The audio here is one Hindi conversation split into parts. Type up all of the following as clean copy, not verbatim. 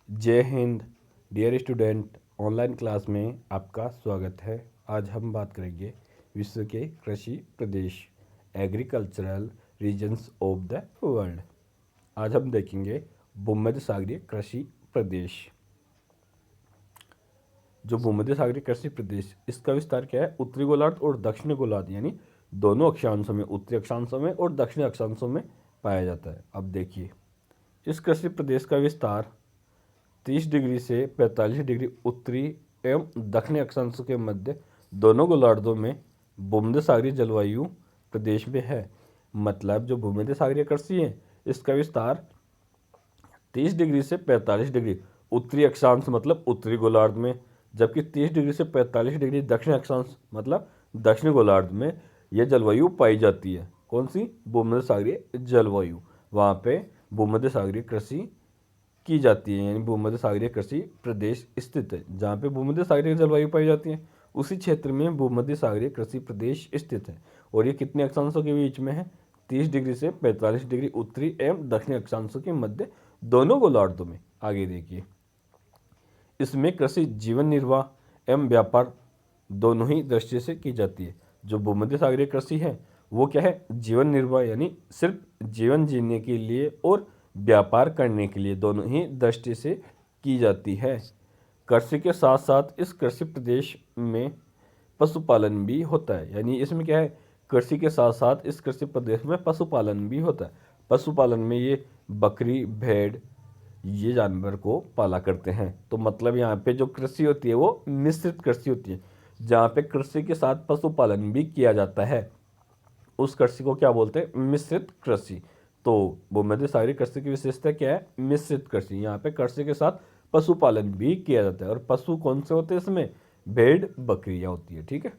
जय हिंद। डियर स्टूडेंट, ऑनलाइन क्लास में आपका स्वागत है। आज हम बात करेंगे विश्व के कृषि प्रदेश, agricultural regions of the world. आज हम देखेंगे भूमध्य सागरीय कृषि प्रदेश। जो भूमध्य सागरीय कृषि प्रदेश, इसका विस्तार क्या है? उत्तरी गोलार्ध और दक्षिणी गोलार्ध यानी दोनों अक्षांशों में, उत्तरी अक्षांशों में और दक्षिणी अक्षांशों में पाया जाता है। अब देखिए, इस कृषि प्रदेश का विस्तार 30 डिग्री से 45 डिग्री उत्तरी एवं दक्षिणी अक्षांशों के मध्य दोनों गोलार्धों में भूमध्य सागरीय जलवायु प्रदेश में है। मतलब जो भूमध्य सागरीय कृषि है, इसका विस्तार 30 डिग्री से 45 डिग्री उत्तरी अक्षांश मतलब उत्तरी गोलार्ध में, जबकि 30 डिग्री से 45 डिग्री दक्षिणी अक्षांश मतलब दक्षिणी गोलार्ध में यह जलवायु पाई जाती है। कौन सी? भूमध्य सागरीय जलवायु। वहाँ पे भूमध्य सागरीय कृषि की जाती है, यानी भूमध्य सागरीय कृषि प्रदेश स्थित है। जहाँ पे भूमध्य सागरीय जलवायु पाई जाती है, उसी क्षेत्र में भूमध्य सागरीय कृषि प्रदेश स्थित है। और ये कितने अक्षांशों के बीच में है? 30 डिग्री से 45 डिग्री उत्तरी एवं दक्षिणी अक्षांशों के मध्य दोनों गोलार्धों में। आगे देखिए, इसमें कृषि जीवन निर्वाह एवं व्यापार दोनों ही दृष्टि से की जाती है। जो भूमध्य सागरीय कृषि है वो क्या है? जीवन निर्वाह यानी सिर्फ जीवन जीने के लिए और व्यापार करने के लिए, दोनों ही दृष्टि से की जाती है। कृषि के साथ साथ इस कृषि प्रदेश में पशुपालन भी होता है। यानी इसमें क्या है? कृषि के साथ साथ इस कृषि प्रदेश में पशुपालन भी होता है। पशुपालन में ये बकरी, भेड़, ये जानवर को पाला करते हैं। तो मतलब यहाँ पे जो कृषि होती है वो मिश्रित कृषि होती है, जहाँ पे कृषि के साथ पशुपालन भी किया जाता है। उस कृषि को क्या बोलते हैं? मिश्रित कृषि। तो भूमध्य सागरीय कृषि की विशेषता क्या है? मिश्रित कृषि। यहाँ पे कृषि के साथ पशुपालन भी किया जाता है। और पशु कौन से होते हैं इसमें? भेड़, बकरियां होती है। ठीक है।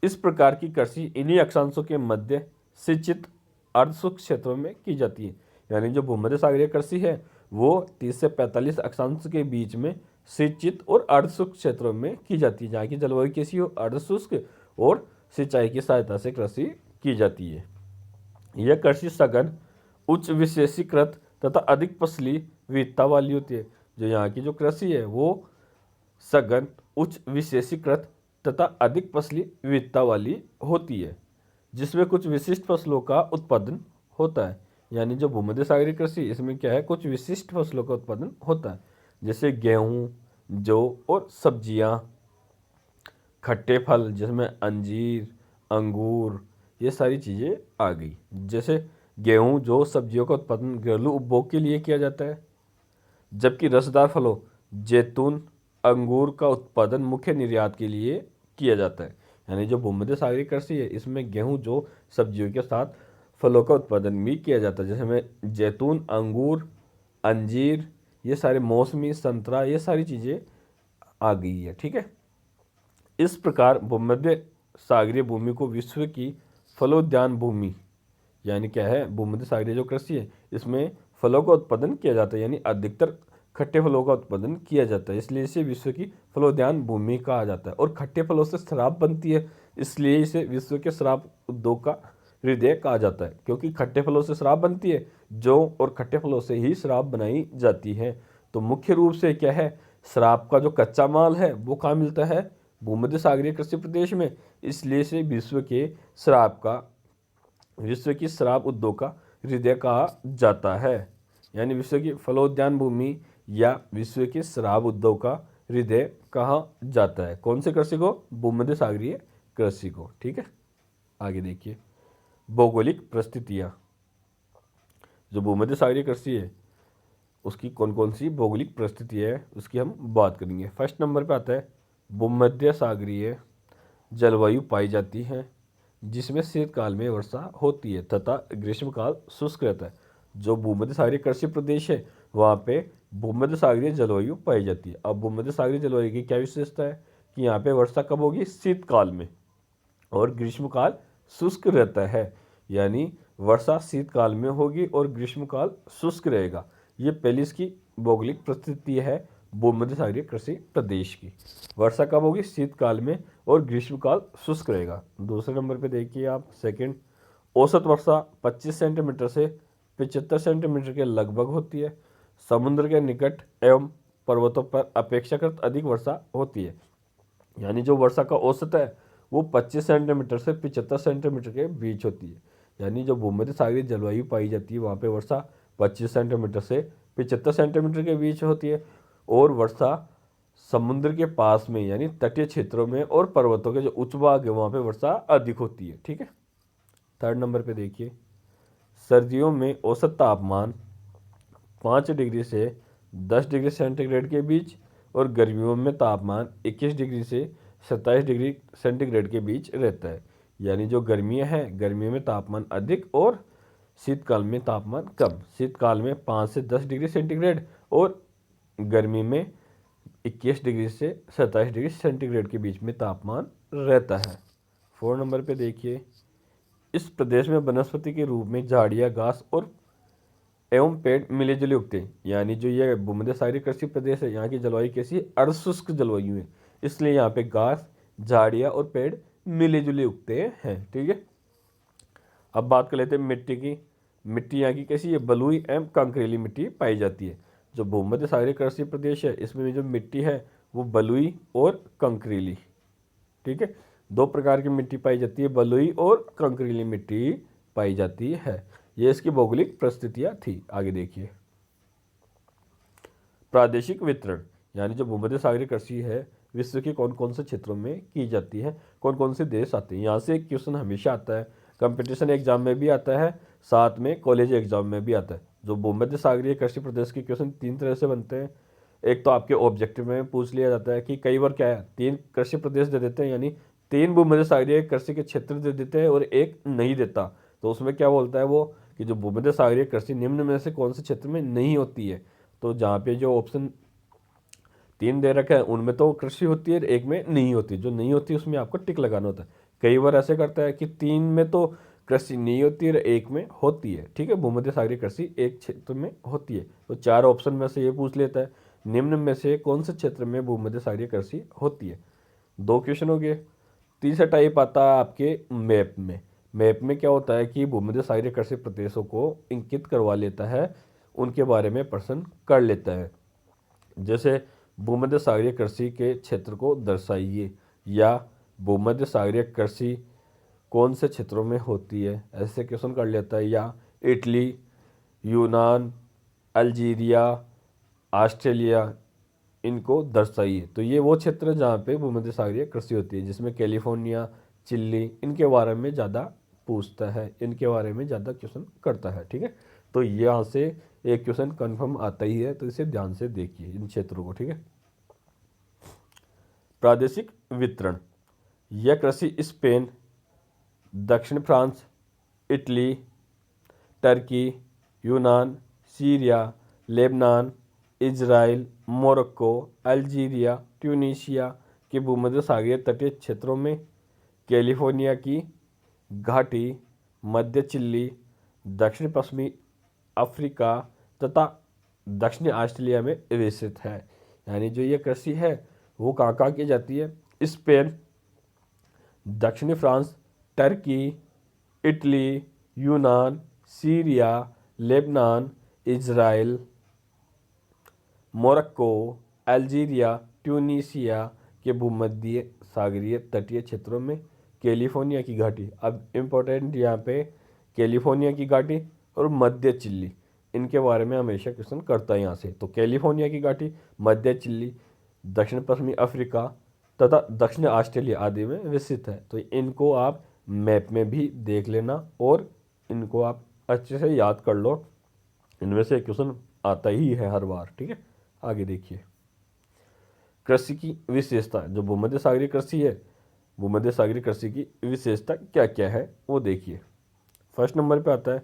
इस प्रकार की कृषि इन्हीं अक्षांशों के मध्य सिंचित अर्धशुष्क क्षेत्रों में की जाती है। यानी जो भूमध्य सागरीय कृषि है वो 30 से 45 अक्षांश के बीच में सिंचित और अर्धशुष्क क्षेत्रों में की जाती है, जहाँ की जलवायु कैसी हो? अर्धशुष्क, और सिंचाई की सहायता से कृषि की जाती है। यह कृषि सघन, उच्च विशेषीकृत तथा अधिक फसली विविधता वाली होती है। जो यहाँ की जो कृषि है वो सघन, उच्च विशेषीकृत तथा अधिक फसली विविधता वाली होती है, जिसमें कुछ विशिष्ट फसलों का उत्पादन होता है। यानी जो भूमध्य सागरीय कृषि, इसमें क्या है? कुछ विशिष्ट फसलों का उत्पादन होता है, जैसे गेहूँ, जौ और सब्जियाँ। खट्टे फल जिसमें अंजीर, अंगूर, ये सारी चीज़ें आ गई। जैसे गेहूँ, जो सब्जियों का उत्पादन घरेलू उपभोग के लिए किया जाता है, जबकि रसदार फलों जैतून, अंगूर का उत्पादन मुख्य निर्यात के लिए किया जाता है। यानी जो भूमध्य सागरीय कृषि है, इसमें गेहूँ, जो सब्जियों के साथ फलों का उत्पादन भी किया जाता है, जैसे में जैतून, अंगूर, अंजीर, ये सारे मौसमी, संतरा, ये सारी चीज़ें आ गई है। ठीक है। इस प्रकार भूमध्य सागरीय भूमि को विश्व की फलोद्यान भूमि, यानी क्या है? भूमध्य सागरीय जो कृषि है इसमें फलों का उत्पादन किया जाता है, यानी अधिकतर खट्टे फलों का उत्पादन किया जाता है, इसलिए इसे विश्व की फलोद्यान भूमि कहा जाता है। और खट्टे फलों से शराब बनती है, इसलिए इसे विश्व के शराब उद्योग का हृदय कहा जाता है, क्योंकि खट्टे फलों से शराब बनती है, जो और खट्टे फलों से ही शराब बनाई जाती है। तो मुख्य रूप से क्या है? शराब का जो कच्चा माल है वो कहाँ मिलता है? भूमध्य सागरीय कृषि प्रदेश में, इसलिए इसे विश्व की शराब उद्योग का हृदय कहा जाता है। यानी विश्व की फलोद्यान भूमि या विश्व के शराब उद्योग का हृदय कहा जाता है। कौन से कृषि को? भूमध्य सागरीय कृषि को। ठीक है। आगे देखिए, भौगोलिक परिस्थितियाँ। जो भूमध्य सागरीय कृषि है उसकी कौन कौन सी भौगोलिक परिस्थिति है उसकी हम बात करेंगे। फर्स्ट नंबर पे आता है भूमध्य सागरीय जलवायु पाई जाती है, जिसमें शीतकाल में वर्षा होती है तथा ग्रीष्मकाल शुष्क रहता है। जो भूमध्य सागरीय कृषि प्रदेश है वहाँ पे भूमध्य सागरीय जलवायु पाई जाती है। अब भूमध्य सागरीय जलवायु की क्या विशेषता है कि यहाँ पे वर्षा कब होगी? शीतकाल में, और ग्रीष्मकाल शुष्क रहता है। यानी वर्षा शीतकाल में होगी और ग्रीष्मकाल शुष्क रहेगा। ये पहली इसकी भौगोलिक परिस्थिति है भूमध्य सागरीय कृषि प्रदेश की। वर्षा कब होगी? शीतकाल में, और ग्रीष्मकाल शुष्क रहेगा। दूसरे नंबर पे देखिए आप, सेकंड, औसत वर्षा 25 सेंटीमीटर से 75 सेंटीमीटर के लगभग होती है। समुद्र के निकट एवं पर्वतों पर अपेक्षाकृत अधिक वर्षा होती है। यानी जो वर्षा का औसत है वो 25 सेंटीमीटर से 75 सेंटीमीटर के बीच होती है। यानी जो भूमध्य सागरीय जलवायु पाई जाती है वहाँ पे वर्षा 25 सेंटीमीटर से 75 सेंटीमीटर के बीच होती है, और वर्षा समुद्र के पास में यानी तटीय क्षेत्रों में और पर्वतों के जो उच्च भाग है वहाँ पे वर्षा अधिक होती है। ठीक है। थर्ड नंबर पे देखिए, सर्दियों में औसत तापमान 5 डिग्री से 10 डिग्री सेंटीग्रेड के बीच और गर्मियों में तापमान 21 डिग्री से 27 डिग्री सेंटीग्रेड के बीच रहता है। यानी जो गर्मियाँ हैं, गर्मियों में तापमान अधिक और शीतकाल में तापमान कम। शीतकाल में 5 से 10 डिग्री सेंटीग्रेड और गर्मी में 21 डिग्री से 27 डिग्री सेंटीग्रेड के बीच में तापमान रहता है। 4 नंबर पे देखिए, इस प्रदेश में वनस्पति के रूप में झाड़ियाँ, घास और एवं पेड़ मिले जुले उगते हैं। यानी जो ये भूमध्य सागरीय कृषि प्रदेश है, यहाँ की जलवायु कैसी है? अर्धशुष्क जलवायु है, इसलिए यहाँ पे घास, झाड़ियाँ और पेड़ मिले जुले उगते हैं। ठीक है। अब बात कर लेते हैं मिट्टी की। मिट्टी यहाँ की कैसी है? बलुई एवं कंकरीली मिट्टी पाई जाती है। जो भूमध्य सागरीय कृषि प्रदेश है इसमें जो मिट्टी है वो बलुई और कंकरीली। ठीक है। दो प्रकार की मिट्टी पाई जाती है, बलुई और कंकरीली मिट्टी पाई जाती है। ये इसकी भौगोलिक परिस्थितियाँ थी। आगे देखिए, प्रादेशिक वितरण। यानी जो भूमध्य सागरीय कृषि है विश्व के कौन कौन से क्षेत्रों में की जाती है, कौन कौन से देश आते हैं। यहाँ से एक क्वेश्चन हमेशा आता है, कंपटीशन एग्जाम में भी आता है, साथ में कॉलेज एग्जाम में भी आता है। जो भूमध्य सागरीय कृषि प्रदेश के क्वेश्चन 3 तरह से बनते हैं। एक तो आपके ऑब्जेक्टिव में पूछ लिया जाता है कि कई बार क्या है, 3 कृषि प्रदेश दे देते हैं, यानी 3 भूमध्य सागरीय कृषि के क्षेत्र दे देते हैं और एक नहीं देता। तो उसमें क्या बोलता है वो कि जो भूमध्य सागरीय कृषि निम्न में से कौन से क्षेत्र में नहीं होती है। तो जहाँ पे जो ऑप्शन 3 दे रखा है उनमें तो कृषि होती है, एक में नहीं होती। जो नहीं होती उसमें आपको टिक लगाना होता है। कई बार ऐसे करता है कि 3 में तो कृषि नहीं होती है, एक में होती है। ठीक है। भूमध्य सागरीय कृषि एक क्षेत्र में होती है, तो 4 ऑप्शन में से ये पूछ लेता है निम्न में से कौन से क्षेत्र में भूमध्य सागरीय कृषि होती है। 2 क्वेश्चन हो गए। तीसरा टाइप आता है आपके मैप में। मैप में क्या होता है कि भूमध्य सागरीय कृषि प्रदेशों को इंकित करवा लेता है, उनके बारे में प्रश्न कर लेता है। जैसे भूमध्य सागरीय कृषि के क्षेत्र को दर्शाइए, या भूमध्य सागरीय कृषि कौन से क्षेत्रों में होती है, ऐसे क्वेश्चन कर लेता है। या इटली, यूनान, अल्जीरिया, ऑस्ट्रेलिया, इनको दर्शाइए। तो ये वो क्षेत्र है जहाँ पे भूमध्य सागरीय कृषि होती है, जिसमें कैलिफोर्निया, चिली, इनके बारे में ज़्यादा पूछता है, इनके बारे में ज़्यादा क्वेश्चन करता है। ठीक है। तो यहाँ से एक क्वेश्चन कंफर्म आता ही है, तो इसे ध्यान से देखिए इन क्षेत्रों को। ठीक है। प्रादेशिक वितरण। यह कृषि स्पेन, दक्षिण फ्रांस, इटली, टर्की, यूनान, Syria, Lebanon, Israel, Morocco, Algeria, Tunisia के भूमध्य सागरीय तटीय क्षेत्रों में, कैलिफोर्निया की घाटी, मध्य चिली, दक्षिण पश्चिमी अफ्रीका तथा दक्षिणी ऑस्ट्रेलिया में विस्तृत है। यानी जो ये कृषि है वो कहाँ कहाँ की जाती है? स्पेन, दक्षिणी फ्रांस, टर्की, इटली, यूनान, Syria, Lebanon, Israel, Morocco, Algeria, Tunisia के भूमध्य सागरीय तटीय क्षेत्रों में, कैलिफोर्निया की घाटी। अब इम्पोर्टेंट यहाँ पे कैलिफोर्निया की घाटी और मध्य चिली, इनके बारे में हमेशा क्वेश्चन करता है यहाँ से। तो कैलिफोर्निया की घाटी, मध्य चिली, दक्षिण पश्चिमी अफ्रीका तथा दक्षिण ऑस्ट्रेलिया आदि में विस्तृत है। तो इनको आप मैप में भी देख लेना और इनको आप अच्छे से याद कर लो, इनमें से क्वेश्चन आता ही है हर बार। ठीक है। आगे देखिए, कृषि की विशेषता। जो भूमध्य सागरीय कृषि है, भूमध्य सागरीय कृषि की विशेषता क्या क्या है वो देखिए। फर्स्ट नंबर पे आता है,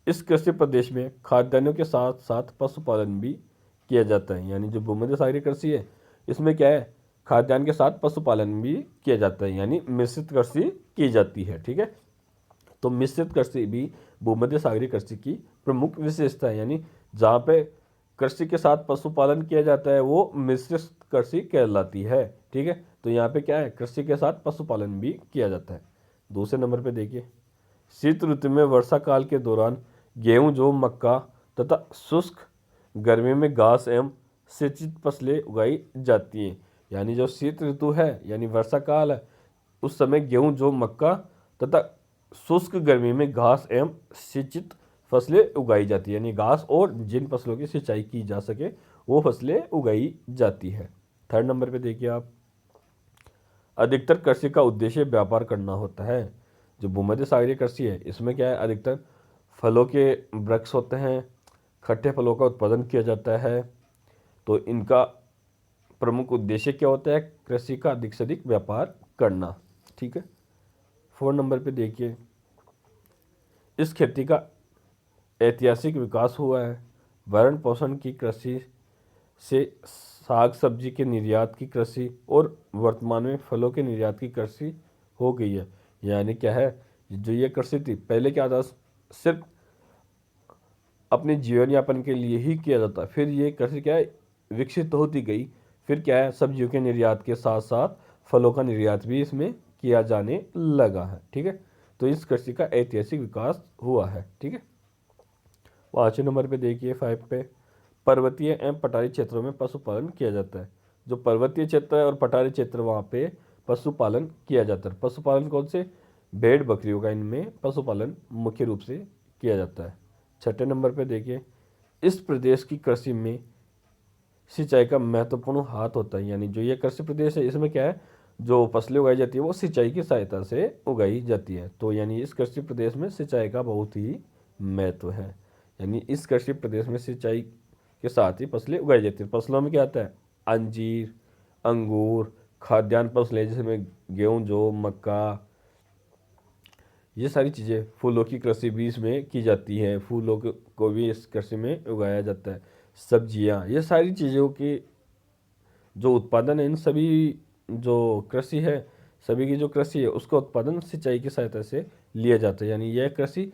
इस कृषि प्रदेश में खाद्यान्नों के साथ साथ पशुपालन भी किया जाता है। यानी जो भूमध्य सागरीय कृषि है इसमें क्या है, खाद्यान्न के साथ पशुपालन भी किया जाता है, यानी मिश्रित कृषि की जाती है। ठीक है। तो मिश्रित कृषि भी भूमध्य सागरीय कृषि की प्रमुख विशेषता है। यानी जहाँ पे कृषि के साथ पशुपालन किया जाता है वो मिश्रित कृषि कहलाती है। ठीक है। तो यहाँ पे क्या है, कृषि के साथ पशुपालन भी किया जाता है। दूसरे नंबर पे देखिए, शीत ऋतु में वर्षा काल के दौरान गेहूं, जौ, मक्का तथा शुष्क गर्मी में घास एवं सिंचित फसलें उगाई जाती हैं। यानी जो शीत ऋतु है यानी वर्षा काल है, उस समय गेहूं, जौ, मक्का तथा शुष्क गर्मी में घास एवं सिंचित फसलें उगाई जाती है। यानी घास और जिन फसलों की सिंचाई की जा सके वो फसलें उगाई जाती है। थर्ड नंबर पे देखिए आप, अधिकतर कृषि का उद्देश्य व्यापार करना होता है। जो भूमध्य सागरीय कृषि है इसमें क्या है, अधिकतर फलों के वृक्ष होते हैं, खट्टे फलों का उत्पादन किया जाता है। तो इनका प्रमुख उद्देश्य क्या होता है, कृषि का अधिक से अधिक व्यापार करना। ठीक है। 4 नंबर पे देखिए, इस खेती का ऐतिहासिक विकास हुआ है। भरण पोषण की कृषि से साग सब्जी के निर्यात की कृषि और वर्तमान में फलों के निर्यात की कृषि हो गई है। यानी क्या है, जो ये कृषि थी पहले क्या था, सिर्फ अपने जीवन यापन के लिए ही किया जाता, फिर ये कृषि क्या है विकसित होती गई। फिर क्या है, सब्जियों के निर्यात के साथ साथ फलों का निर्यात भी इसमें किया जाने लगा है। ठीक है। तो इस कृषि का ऐतिहासिक विकास हुआ है। ठीक है। 5वें नंबर पे देखिए 5 पे, पर्वतीय एवं पठारी क्षेत्रों में पशुपालन किया जाता है। जो पर्वतीय क्षेत्र है और पठारी क्षेत्र, वहाँ पे पशुपालन किया जाता है। पशुपालन कौन से, भेड़ बकरियों का इनमें पशुपालन मुख्य रूप से किया जाता है। 6 नंबर पे देखिए, इस प्रदेश की कृषि में सिंचाई का महत्वपूर्ण हाथ होता है। यानी जो ये कृषि प्रदेश है इसमें क्या है, जो फसलें उगाई जाती है वो सिंचाई की सहायता से उगाई जाती है। तो यानी इस कृषि प्रदेश में सिंचाई का बहुत ही महत्व है। यानी इस कृषि प्रदेश में सिंचाई के साथ ही फसलें उगाई जाती है। फसलों में क्या आता है, अंजीर, अंगूर, खाद्यान्न फसलें जिसमें गेहूँ, जौ, मक्का, ये सारी चीज़ें। फूलों की कृषि भी इसमें की जाती है, फूलों को भी इस कृषि में उगाया जाता है। सब्जियां, ये सारी चीज़ों की जो उत्पादन है, इन सभी जो कृषि है, सभी की जो कृषि है उसका उत्पादन सिंचाई की सहायता से लिया जाता है। यानी यह कृषि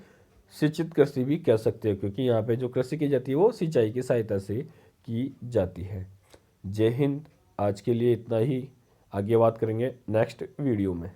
सिंचित कृषि भी कह सकते हो, क्योंकि यहाँ पे जो कृषि की जाती है वो सिंचाई की सहायता से की जाती है। जय हिंद। आज के लिए इतना ही, आगे बात करेंगे नेक्स्ट वीडियो में।